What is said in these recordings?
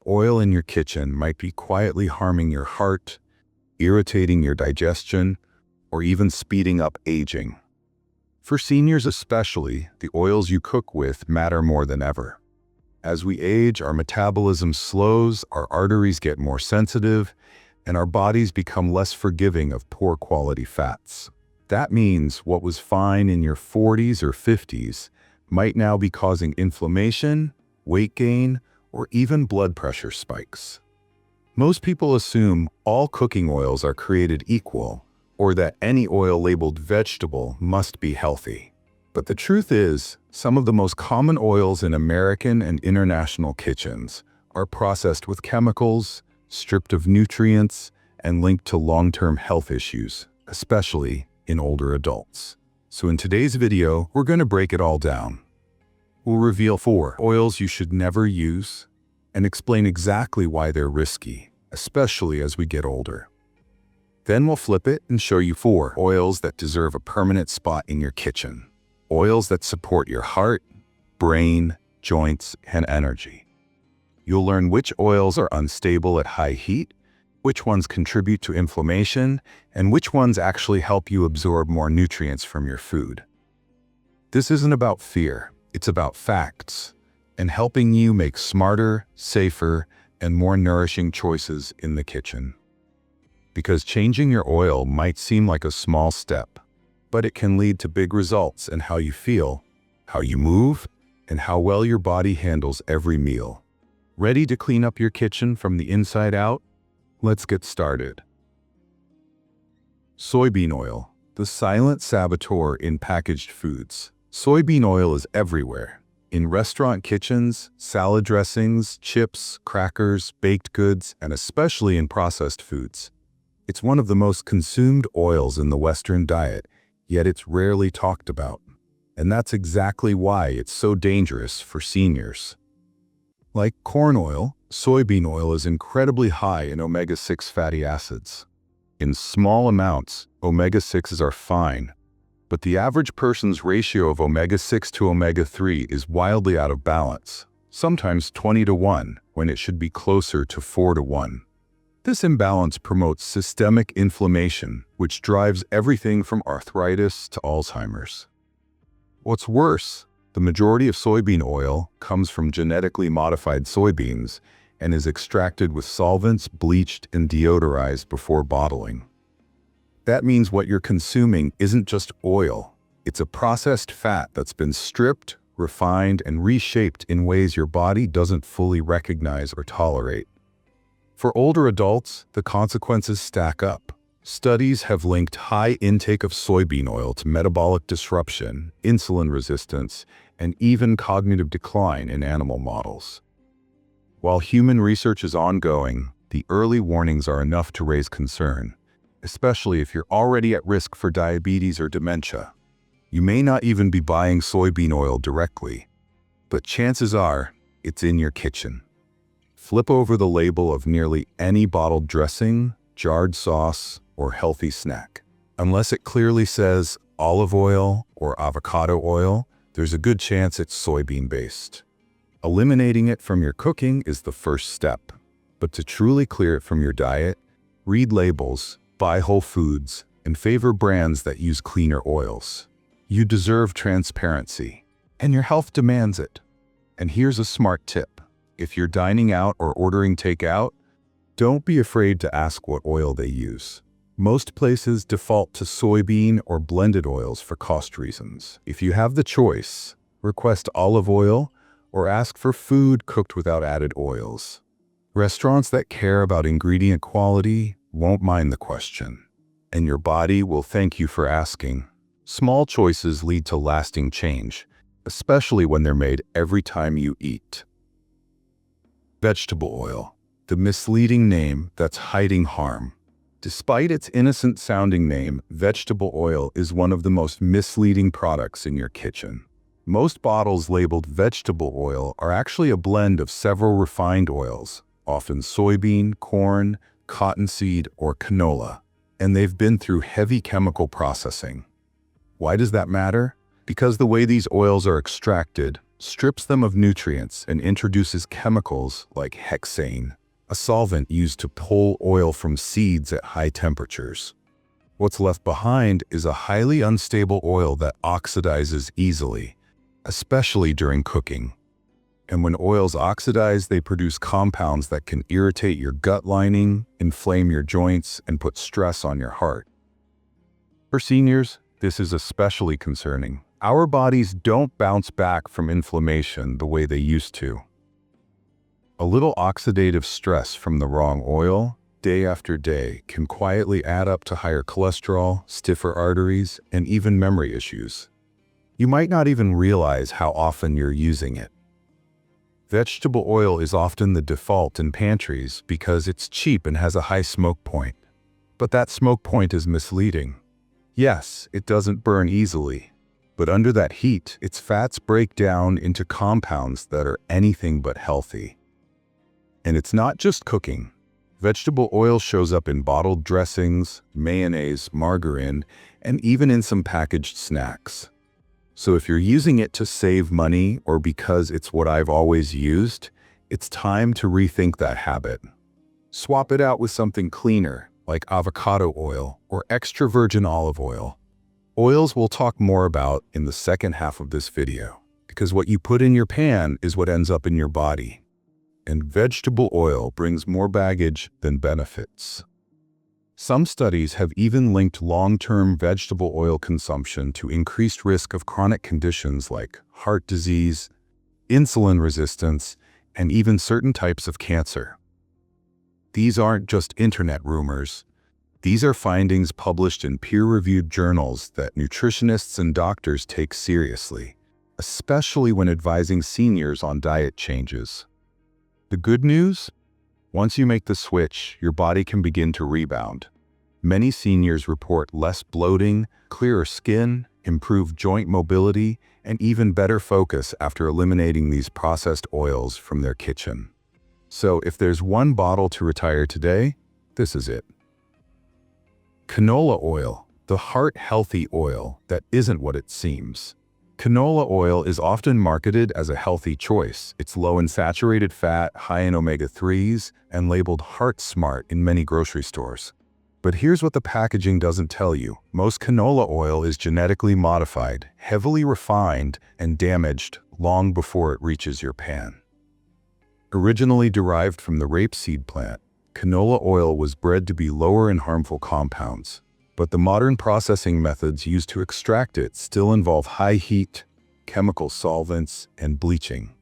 Oil in your kitchen might be quietly harming your heart, irritating your digestion, or even speeding up aging. For seniors especially, the oils you cook with matter more than ever. As we age, our metabolism slows, our arteries get more sensitive, and our bodies become less forgiving of poor quality fats. That means what was fine in your 40s or 50s might now be causing inflammation, weight gain, or even blood pressure spikes. Most people assume all cooking oils are created equal, or that any oil labeled vegetable must be healthy. But the truth is, some of the most common oils in American and international kitchens are processed with chemicals, stripped of nutrients, and linked to long-term health issues, especially in older adults. So in today's video, we're going to break it all down. We'll reveal 4 oils you should never use and explain exactly why they're risky, especially as we get older. Then we'll flip it and show you 4 oils that deserve a permanent spot in your kitchen. Oils that support your heart, brain, joints, and energy. You'll learn which oils are unstable at high heat, which ones contribute to inflammation, and which ones actually help you absorb more nutrients from your food. This isn't about fear, it's about facts, and helping you make smarter, safer, and more nourishing choices in the kitchen. Because changing your oil might seem like a small step, but it can lead to big results in how you feel, how you move, and how well your body handles every meal. Ready to clean up your kitchen from the inside out? Let's get started. Soybean oil, the silent saboteur in packaged foods. Soybean oil is everywhere. In restaurant kitchens, salad dressings, chips, crackers, baked goods, and especially in processed foods. It's one of the most consumed oils in the Western diet, yet it's rarely talked about. And that's exactly why it's so dangerous for seniors. Like corn oil, soybean oil is incredibly high in omega-6 fatty acids. In small amounts, omega-6s are fine, but the average person's ratio of omega-6 to omega-3 is wildly out of balance, sometimes 20-to-1, when it should be closer to 4-to-1. This imbalance promotes systemic inflammation, which drives everything from arthritis to Alzheimer's. What's worse, the majority of soybean oil comes from genetically modified soybeans and is extracted with solvents, bleached, and deodorized before bottling. That means what you're consuming isn't just oil, it's a processed fat that's been stripped, refined, and reshaped in ways your body doesn't fully recognize or tolerate. For older adults, the consequences stack up. Studies have linked high intake of soybean oil to metabolic disruption, insulin resistance, and even cognitive decline in animal models. While human research is ongoing, the early warnings are enough to raise concern, especially if you're already at risk for diabetes or dementia. You may not even be buying soybean oil directly, but chances are it's in your kitchen. Flip over the label of nearly any bottled dressing, jarred sauce, or healthy snack. Unless it clearly says olive oil or avocado oil, there's a good chance it's soybean-based. Eliminating it from your cooking is the first step, but to truly clear it from your diet, read labels, buy whole foods, and favor brands that use cleaner oils. You deserve transparency, and your health demands it. And here's a smart tip. If you're dining out or ordering takeout, don't be afraid to ask what oil they use. Most places default to soybean or blended oils for cost reasons. If you have the choice, request olive oil or ask for food cooked without added oils. Restaurants that care about ingredient quality won't mind the question, and your body will thank you for asking. Small choices lead to lasting change, especially when they're made every time you eat. Vegetable oil, the misleading name that's hiding harm. Despite its innocent-sounding name, vegetable oil is one of the most misleading products in your kitchen. Most bottles labeled vegetable oil are actually a blend of several refined oils, often soybean, corn, cottonseed, or canola, and they've been through heavy chemical processing. Why does that matter? Because the way these oils are extracted, strips them of nutrients and introduces chemicals like hexane, a solvent used to pull oil from seeds at high temperatures. What's left behind is a highly unstable oil that oxidizes easily, especially during cooking. And when oils oxidize, they produce compounds that can irritate your gut lining, inflame your joints, and put stress on your heart. For seniors, this is especially concerning. Our bodies don't bounce back from inflammation the way they used to. A little oxidative stress from the wrong oil, day after day, can quietly add up to higher cholesterol, stiffer arteries, and even memory issues. You might not even realize how often you're using it. Vegetable oil is often the default in pantries because it's cheap and has a high smoke point. But that smoke point is misleading. Yes, it doesn't burn easily, but under that heat, its fats break down into compounds that are anything but healthy. And it's not just cooking. Vegetable oil shows up in bottled dressings, mayonnaise, margarine, and even in some packaged snacks. So if you're using it to save money or because it's what I've always used, it's time to rethink that habit. Swap it out with something cleaner, like avocado oil or extra virgin olive oil. Oils we'll talk more about in the second half of this video, because what you put in your pan is what ends up in your body. And vegetable oil brings more baggage than benefits. Some studies have even linked long-term vegetable oil consumption to increased risk of chronic conditions like heart disease, insulin resistance, and even certain types of cancer. These aren't just internet rumors. These are findings published in peer-reviewed journals that nutritionists and doctors take seriously, especially when advising seniors on diet changes. The good news? Once you make the switch, your body can begin to rebound. Many seniors report less bloating, clearer skin, improved joint mobility, and even better focus after eliminating these processed oils from their kitchen. So if there's one bottle to retire today, this is it. Canola oil, the heart-healthy oil that isn't what it seems. Canola oil is often marketed as a healthy choice. It's low in saturated fat, high in omega-3s, and labeled Heart Smart in many grocery stores. But here's what the packaging doesn't tell you. Most canola oil is genetically modified, heavily refined, and damaged long before it reaches your pan. Originally derived from the rapeseed plant, canola oil was bred to be lower in harmful compounds. But the modern processing methods used to extract it still involve high heat, chemical solvents, and bleaching.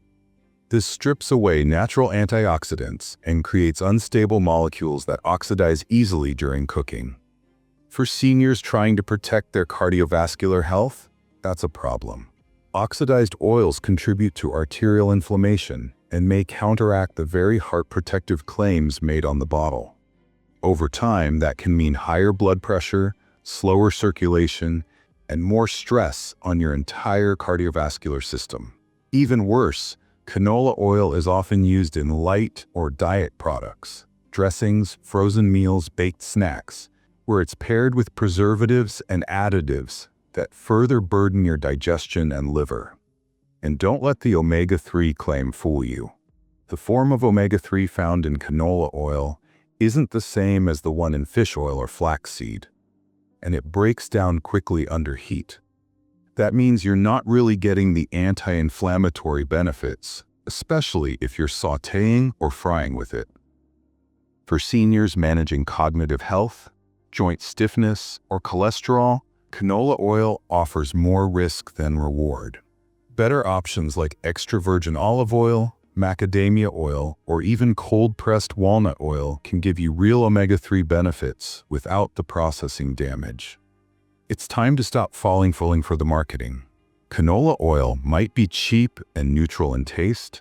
This strips away natural antioxidants and creates unstable molecules that oxidize easily during cooking. For seniors trying to protect their cardiovascular health, that's a problem. Oxidized oils contribute to arterial inflammation and may counteract the very heart protective claims made on the bottle. Over time, that can mean higher blood pressure, slower circulation, and more stress on your entire cardiovascular system. Even worse, canola oil is often used in light or diet products, dressings, frozen meals, baked snacks, where it's paired with preservatives and additives that further burden your digestion and liver. And don't let the omega-3 claim fool you. The form of omega-3 found in canola oil isn't the same as the one in fish oil or flaxseed, and it breaks down quickly under heat. That means you're not really getting the anti-inflammatory benefits, especially if you're sautéing or frying with it. For seniors managing cognitive health, joint stiffness, or cholesterol, canola oil offers more risk than reward. Better options like extra virgin olive oil, macadamia oil, or even cold-pressed walnut oil can give you real omega-3 benefits without the processing damage. It's time to stop falling for the marketing. Canola oil might be cheap and neutral in taste,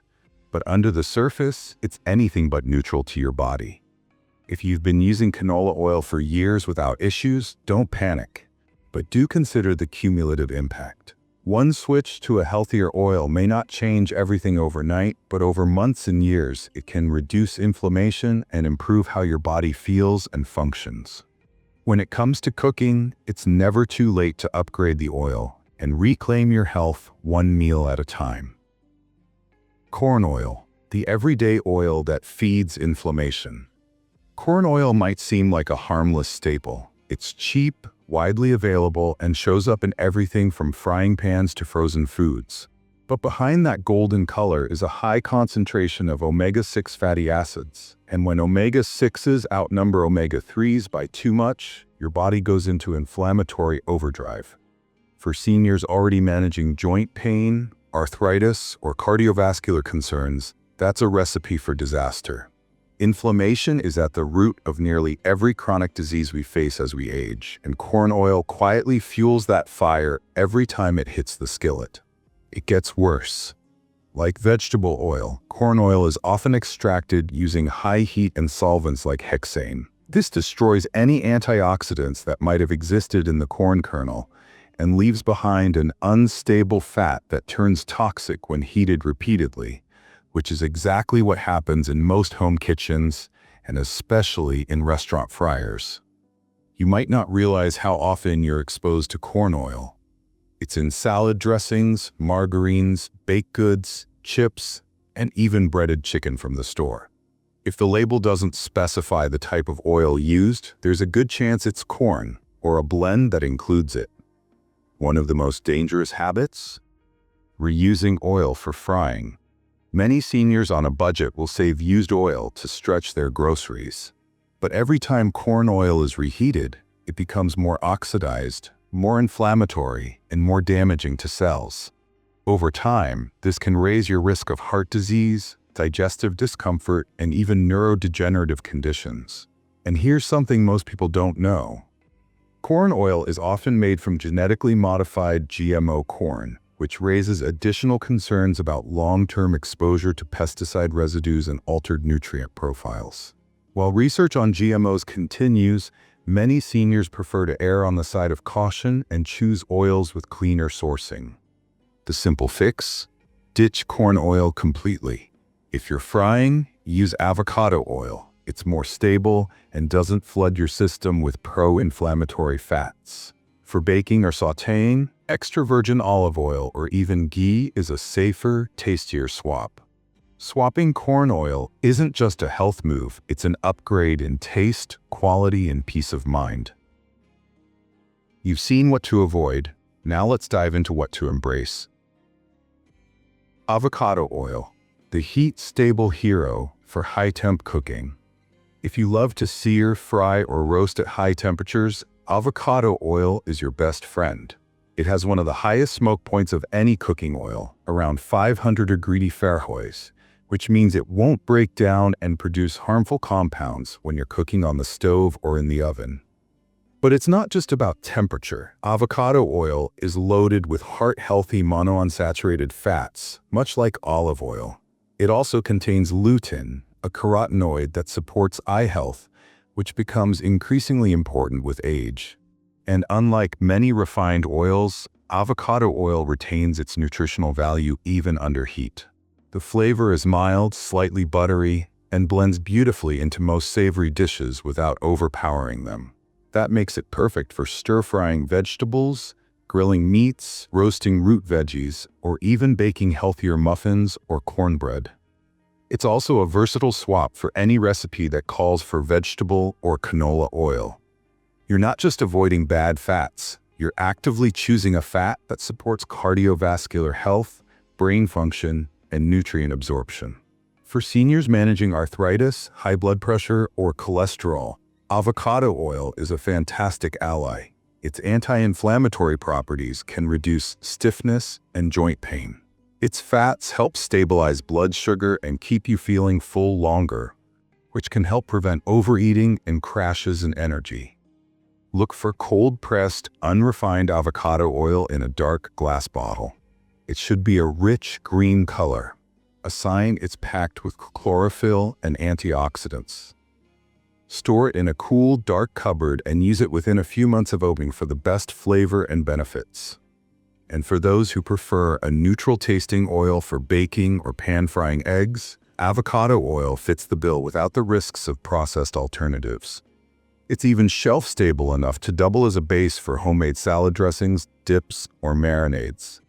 but under the surface, it's anything but neutral to your body. If you've been using canola oil for years without issues, don't panic, but do consider the cumulative impact. One switch to a healthier oil may not change everything overnight, but over months and years, it can reduce inflammation and improve how your body feels and functions. When it comes to cooking, it's never too late to upgrade the oil and reclaim your health one meal at a time. Corn oil, the everyday oil that feeds inflammation. Corn oil might seem like a harmless staple. It's cheap, widely available, and shows up in everything from frying pans to frozen foods. But behind that golden color is a high concentration of omega-6 fatty acids. And when omega-6s outnumber omega-3s by too much, your body goes into inflammatory overdrive. For seniors already managing joint pain, arthritis, or cardiovascular concerns, that's a recipe for disaster. Inflammation is at the root of nearly every chronic disease we face as we age, and corn oil quietly fuels that fire every time it hits the skillet. It gets worse. Like vegetable oil, corn oil is often extracted using high heat and solvents like hexane. This destroys any antioxidants that might have existed in the corn kernel and leaves behind an unstable fat that turns toxic when heated repeatedly, which is exactly what happens in most home kitchens and especially in restaurant fryers. You might not realize how often you're exposed to corn oil. It's in salad dressings, margarines, baked goods, chips, and even breaded chicken from the store. If the label doesn't specify the type of oil used, there's a good chance it's corn or a blend that includes it. One of the most dangerous habits? Reusing oil for frying. Many seniors on a budget will save used oil to stretch their groceries. But every time corn oil is reheated, it becomes more oxidized, more inflammatory, and more damaging to cells. Over time, this can raise your risk of heart disease, digestive discomfort, and even neurodegenerative conditions. And here's something most people don't know. Corn oil is often made from genetically modified GMO corn, which raises additional concerns about long-term exposure to pesticide residues and altered nutrient profiles. While research on GMOs continues, many seniors prefer to err on the side of caution and choose oils with cleaner sourcing. The simple fix? Ditch corn oil completely. If you're frying, use avocado oil. It's more stable and doesn't flood your system with pro-inflammatory fats. For baking or sautéing, extra virgin olive oil or even ghee is a safer, tastier swap. Swapping corn oil isn't just a health move, it's an upgrade in taste, quality, and peace of mind. You've seen what to avoid, now let's dive into what to embrace. Avocado oil, the heat-stable hero for high-temp cooking. If you love to sear, fry, or roast at high temperatures, avocado oil is your best friend. It has one of the highest smoke points of any cooking oil, around 500 degrees Fahrenheit, which means it won't break down and produce harmful compounds when you're cooking on the stove or in the oven. But it's not just about temperature. Avocado oil is loaded with heart-healthy monounsaturated fats, much like olive oil. It also contains lutein, a carotenoid that supports eye health, which becomes increasingly important with age. And unlike many refined oils, avocado oil retains its nutritional value even under heat. The flavor is mild, slightly buttery, and blends beautifully into most savory dishes without overpowering them. That makes it perfect for stir-frying vegetables, grilling meats, roasting root veggies, or even baking healthier muffins or cornbread. It's also a versatile swap for any recipe that calls for vegetable or canola oil. You're not just avoiding bad fats, you're actively choosing a fat that supports cardiovascular health, brain function, and nutrient absorption. For seniors managing arthritis, high blood pressure, or cholesterol, avocado oil is a fantastic ally. Its anti-inflammatory properties can reduce stiffness and joint pain. Its fats help stabilize blood sugar and keep you feeling full longer, which can help prevent overeating and crashes in energy. Look for cold-pressed, unrefined avocado oil in a dark glass bottle. It should be a rich green color, a sign it's packed with chlorophyll and antioxidants. Store it in a cool, dark cupboard and use it within a few months of opening for the best flavor and benefits. And for those who prefer a neutral-tasting oil for baking or pan-frying eggs, avocado oil fits the bill without the risks of processed alternatives. It's even shelf-stable enough to double as a base for homemade salad dressings, dips, or marinades.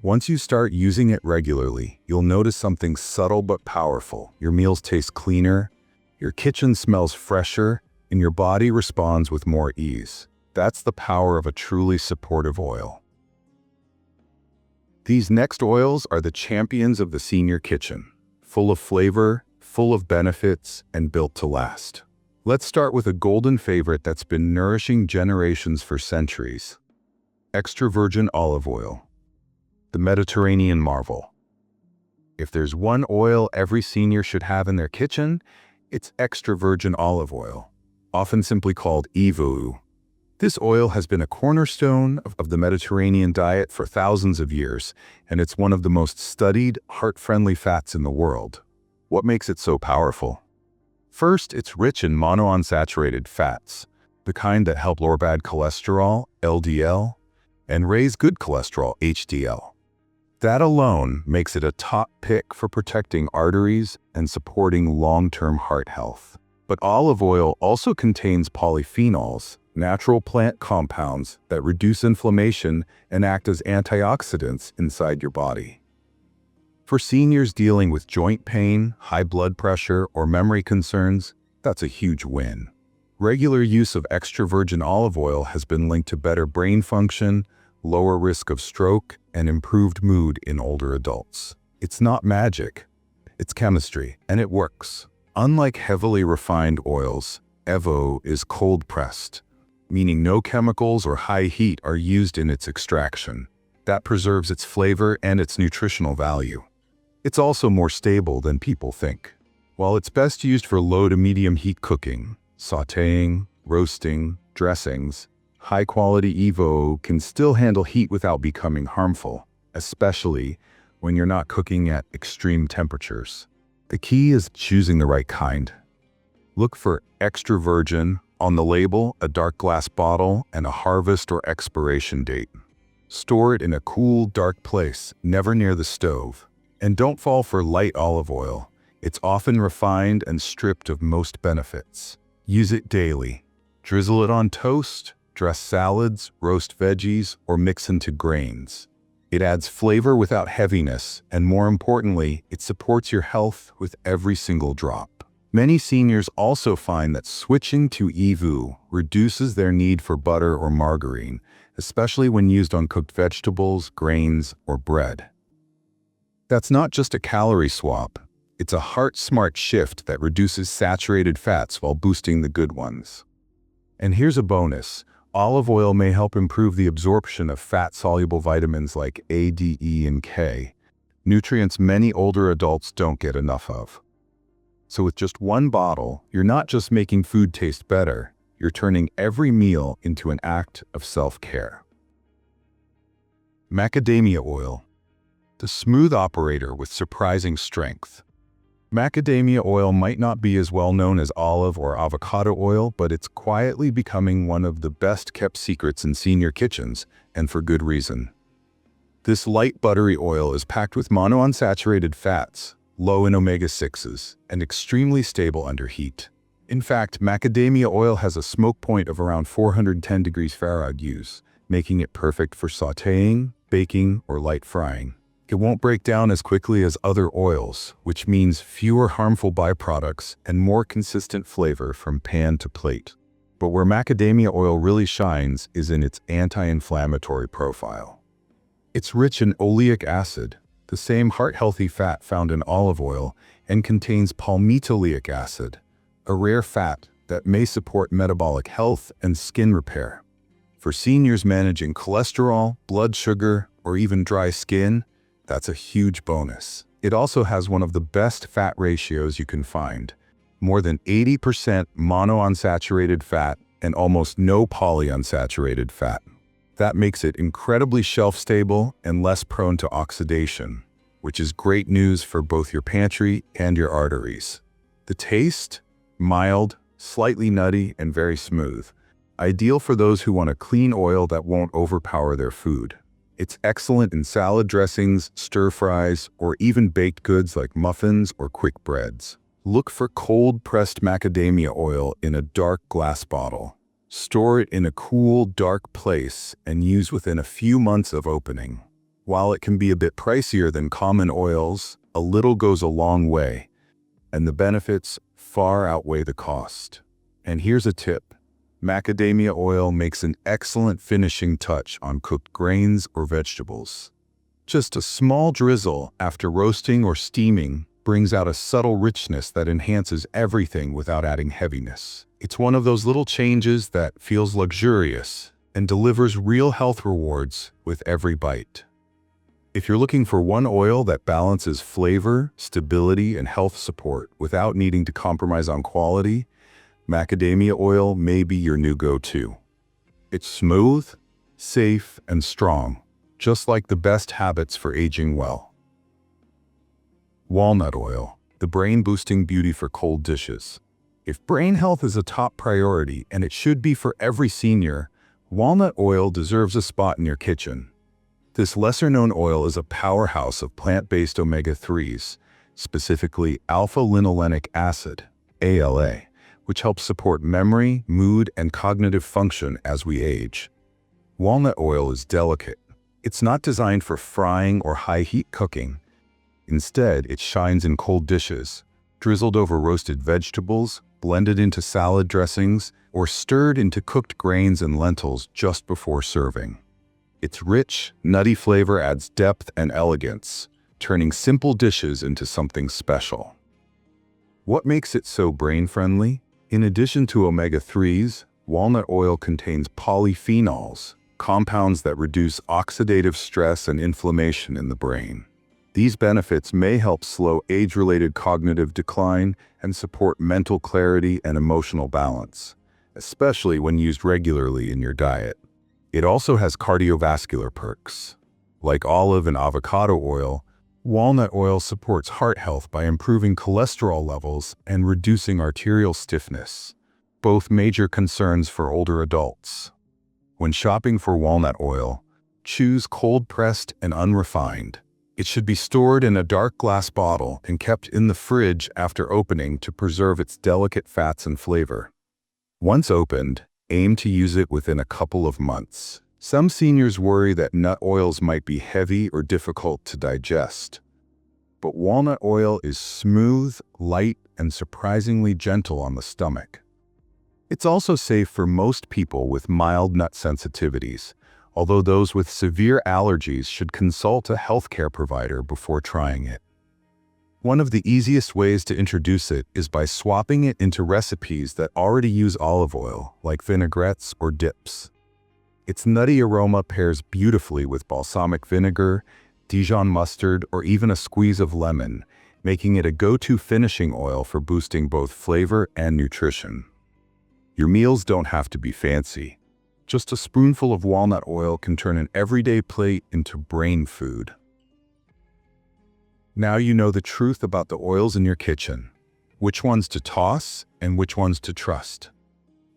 Once you start using it regularly, you'll notice something subtle but powerful. Your meals taste cleaner, your kitchen smells fresher, and your body responds with more ease. That's the power of a truly supportive oil. These next oils are the champions of the senior kitchen, full of flavor, full of benefits, and built to last. Let's start with a golden favorite that's been nourishing generations for centuries. Extra virgin olive oil, the Mediterranean marvel. If there's one oil every senior should have in their kitchen, it's extra virgin olive oil, often simply called EVOO. This oil has been a cornerstone of the Mediterranean diet for thousands of years, and it's one of the most studied, heart-friendly fats in the world. What makes it so powerful? First, it's rich in monounsaturated fats, the kind that help lower bad cholesterol, LDL, and raise good cholesterol, HDL. That alone makes it a top pick for protecting arteries and supporting long-term heart health. But olive oil also contains polyphenols, natural plant compounds that reduce inflammation and act as antioxidants inside your body. For seniors dealing with joint pain, high blood pressure, or memory concerns, that's a huge win. Regular use of extra virgin olive oil has been linked to better brain function, lower risk of stroke, and improved mood in older adults. It's not magic, it's chemistry, and it works. Unlike heavily refined oils, EVO is cold-pressed, meaning no chemicals or high heat are used in its extraction. That preserves its flavor and its nutritional value. It's also more stable than people think. While it's best used for low to medium heat cooking, sautéing, roasting, dressings, high-quality EVO can still handle heat without becoming harmful, especially when you're not cooking at extreme temperatures. The key is choosing the right kind. Look for extra virgin on the label, a dark glass bottle, and a harvest or expiration date. Store it in a cool, dark place, never near the stove. And don't fall for light olive oil. It's often refined and stripped of most benefits. Use it daily. Drizzle it on toast, dress salads, roast veggies, or mix into grains. It adds flavor without heaviness, and more importantly, it supports your health with every single drop. Many seniors also find that switching to EVO reduces their need for butter or margarine, especially when used on cooked vegetables, grains, or bread. That's not just a calorie swap. It's a heart-smart shift that reduces saturated fats while boosting the good ones. And here's a bonus. Olive oil may help improve the absorption of fat-soluble vitamins like A, D, E, and K, nutrients many older adults don't get enough of. So with just one bottle, you're not just making food taste better, you're turning every meal into an act of self-care. Macadamia oil, the smooth operator with surprising strength. Macadamia oil might not be as well known as olive or avocado oil, but it's quietly becoming one of the best-kept secrets in senior kitchens, and for good reason. This light buttery oil is packed with monounsaturated fats, low in omega-6s, and extremely stable under heat. In fact, macadamia oil has a smoke point of around 410 degrees Fahrenheit, making it perfect for sautéing, baking, or light frying. It won't break down as quickly as other oils, which means fewer harmful byproducts and more consistent flavor from pan to plate. But where macadamia oil really shines is in its anti-inflammatory profile. It's rich in oleic acid, the same heart-healthy fat found in olive oil, and contains palmitoleic acid, a rare fat that may support metabolic health and skin repair. For seniors managing cholesterol, blood sugar, or even dry skin, that's a huge bonus. It also has one of the best fat ratios you can find, more than 80% monounsaturated fat and almost no polyunsaturated fat. That makes it incredibly shelf-stable and less prone to oxidation, which is great news for both your pantry and your arteries. The taste? Mild, slightly nutty, and very smooth. Ideal for those who want a clean oil that won't overpower their food. It's excellent in salad dressings, stir-fries, or even baked goods like muffins or quick breads. Look for cold-pressed macadamia oil in a dark glass bottle. Store it in a cool, dark place and use within a few months of opening. While it can be a bit pricier than common oils, a little goes a long way, and the benefits far outweigh the cost. And here's a tip. Macadamia oil makes an excellent finishing touch on cooked grains or vegetables. Just a small drizzle after roasting or steaming brings out a subtle richness that enhances everything without adding heaviness. It's one of those little changes that feels luxurious and delivers real health rewards with every bite. If you're looking for one oil that balances flavor, stability, and health support without needing to compromise on quality, macadamia oil may be your new go-to. It's smooth, safe, and strong, just like the best habits for aging well. Walnut oil, the brain-boosting beauty for cold dishes. If brain health is a top priority, and it should be for every senior, walnut oil deserves a spot in your kitchen. This lesser-known oil is a powerhouse of plant-based omega-3s, specifically alpha-linolenic acid, ALA, which helps support memory, mood, and cognitive function as we age. Walnut oil is delicate. It's not designed for frying or high-heat cooking. Instead, it shines in cold dishes, drizzled over roasted vegetables, blended into salad dressings, or stirred into cooked grains and lentils just before serving. Its rich, nutty flavor adds depth and elegance, turning simple dishes into something special. What makes it so brain-friendly? In addition to omega-3s, walnut oil contains polyphenols, compounds that reduce oxidative stress and inflammation in the brain. These benefits may help slow age-related cognitive decline and support mental clarity and emotional balance, especially when used regularly in your diet. It also has cardiovascular perks. Like olive and avocado oil, walnut oil supports heart health by improving cholesterol levels and reducing arterial stiffness, both major concerns for older adults. When shopping for walnut oil, choose cold-pressed and unrefined. It should be stored in a dark glass bottle and kept in the fridge after opening to preserve its delicate fats and flavor. Once opened, aim to use it within a couple of months. Some seniors worry that nut oils might be heavy or difficult to digest. But walnut oil is smooth, light, and surprisingly gentle on the stomach. It's also safe for most people with mild nut sensitivities, although those with severe allergies should consult a healthcare provider before trying it. One of the easiest ways to introduce it is by swapping it into recipes that already use olive oil, like vinaigrettes or dips. Its nutty aroma pairs beautifully with balsamic vinegar, Dijon mustard, or even a squeeze of lemon, making it a go-to finishing oil for boosting both flavor and nutrition. Your meals don't have to be fancy. Just a spoonful of walnut oil can turn an everyday plate into brain food. Now you know the truth about the oils in your kitchen, which ones to toss and which ones to trust.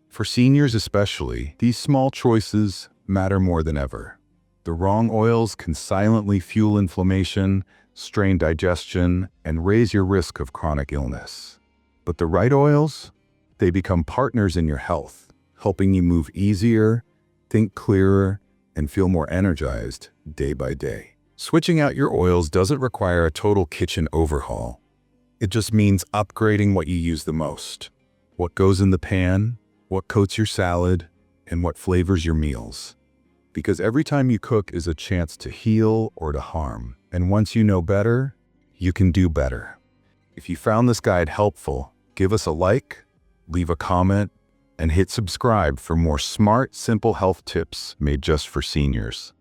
For seniors especially, these small choices matter more than ever. The wrong oils can silently fuel inflammation, strain digestion, and raise your risk of chronic illness. But the right oils? They become partners in your health, helping you move easier, think clearer, and feel more energized day by day. Switching out your oils doesn't require a total kitchen overhaul. It just means upgrading what you use the most. What goes in the pan, what coats your salad, and what flavors your meals. Because every time you cook is a chance to heal or to harm. And once you know better, you can do better. If you found this guide helpful, give us a like, leave a comment, and hit subscribe for more smart, simple health tips made just for seniors.